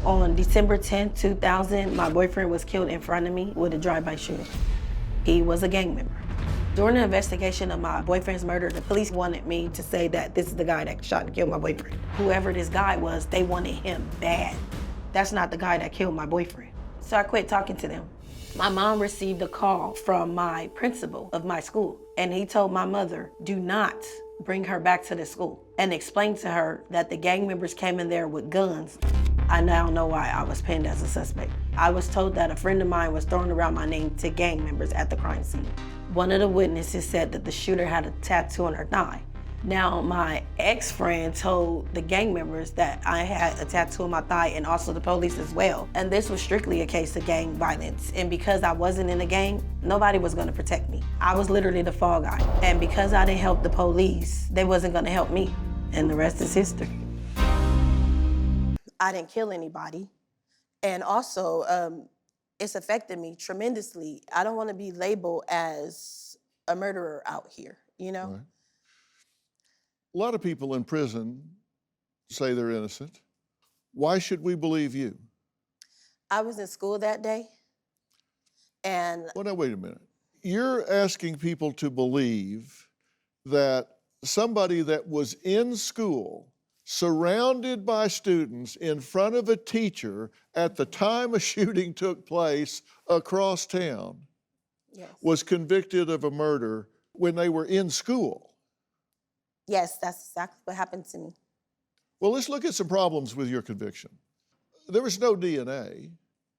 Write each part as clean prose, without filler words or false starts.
On December 10, 2000, my boyfriend was killed in front of me with a drive-by shooting. He was a gang member. During the investigation of my boyfriend's murder, the police wanted me to say that this is the guy that shot and killed my boyfriend. Whoever this guy was, they wanted him bad. That's not the guy that killed my boyfriend. So I quit talking to them. My mom received a call from my principal of my school, and he told my mother, do not bring her back to the school, and explained to her that the gang members came in there with guns. I now know why I was pinned as a suspect. I was told that a friend of mine was throwing around my name to gang members at the crime scene. One of the witnesses said that the shooter had a tattoo on her thigh. Now, my ex-friend told the gang members that I had a tattoo on my thigh, and also the police as well. And this was strictly a case of gang violence. And because I wasn't in a gang, nobody was gonna protect me. I was literally the fall guy. And because I didn't help the police, they wasn't gonna help me. And the rest is history. I didn't kill anybody. And also, it's affected me tremendously. I don't wanna be labeled as a murderer out here, you know? Right. A lot of people in prison say they're innocent. Why should we believe you? I was in school that day, and... Well, now, wait a minute. You're asking people to believe that somebody that was in school, surrounded by students, in front of a teacher at the time a shooting took place across town, Yes. was convicted of a murder when they were in school. Yes, that's exactly what happened to me. Well, let's look at some problems with your conviction. There was no DNA.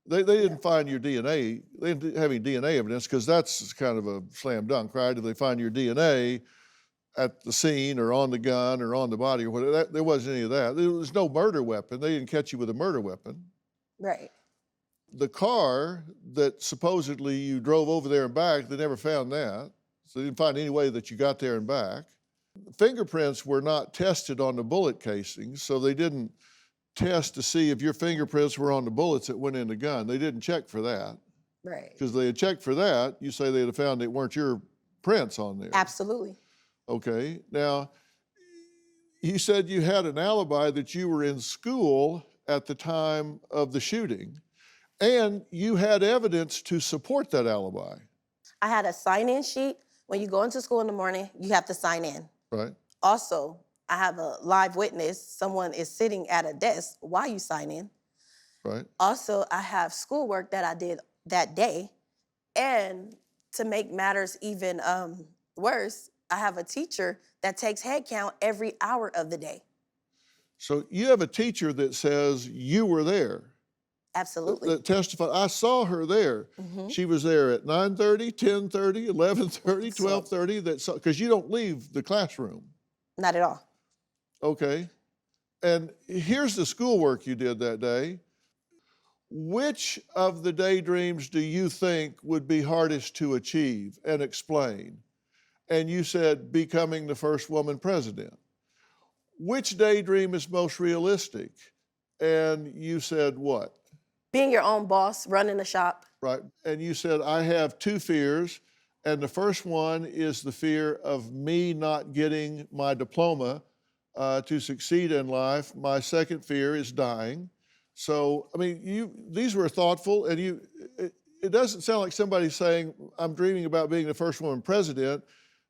They didn't find your DNA. They didn't have any DNA evidence because that's kind of a slam dunk, right? If they find your DNA at the scene or on the gun or on the body or whatever, there wasn't any of that. There was no murder weapon. They didn't catch you with a murder weapon. Right. The car that supposedly you drove over there and back, they never found that. So they didn't find any way that you got there and back. Fingerprints were not tested on the bullet casings, so they didn't test to see if your fingerprints were on the bullets that went in the gun. They didn't check for that. Right. Because they had checked for that, you say they'd have found it weren't your prints on there. Absolutely. Okay, now, you said you had an alibi that you were in school at the time of the shooting, and you had evidence to support that alibi. I had a sign-in sheet. When you go into school in the morning, you have to sign in. Right. Also, I have a live witness. Someone is sitting at a desk while you sign in. Right. Also, I have schoolwork that I did that day. And to make matters even worse, I have a teacher that takes head count every hour of the day. So you have a teacher that says you were there. Absolutely. That testified, I saw her there. Mm-hmm. She was there at 9:30, 10:30, 11:30, 12:30, because you don't leave the classroom. Not at all. Okay. And here's the schoolwork you did that day. Which of the daydreams do you think would be hardest to achieve and explain? And you said becoming the first woman president. Which daydream is most realistic? And you said what? Being your own boss, running a shop. Right. And you said, I have two fears. And the first one is the fear of me not getting my diploma to succeed in life. My second fear is dying. So, I mean, these were thoughtful, and it doesn't sound like somebody saying, I'm dreaming about being the first woman president.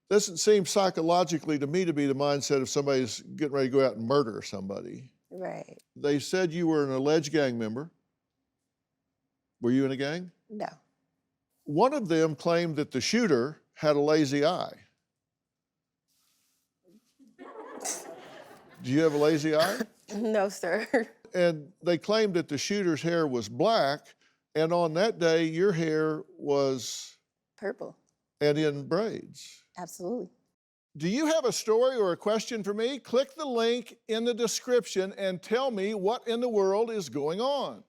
Doesn't seem psychologically to me to be the mindset of somebody's getting ready to go out and murder somebody. Right. They said you were an alleged gang member. Were you in a gang? No. One of them claimed that the shooter had a lazy eye. Do you have a lazy eye? No, sir. And they claimed that the shooter's hair was black, and on that day, your hair was... Purple. And in braids. Absolutely. Do you have a story or a question for me? Click the link in the description and tell me what in the world is going on.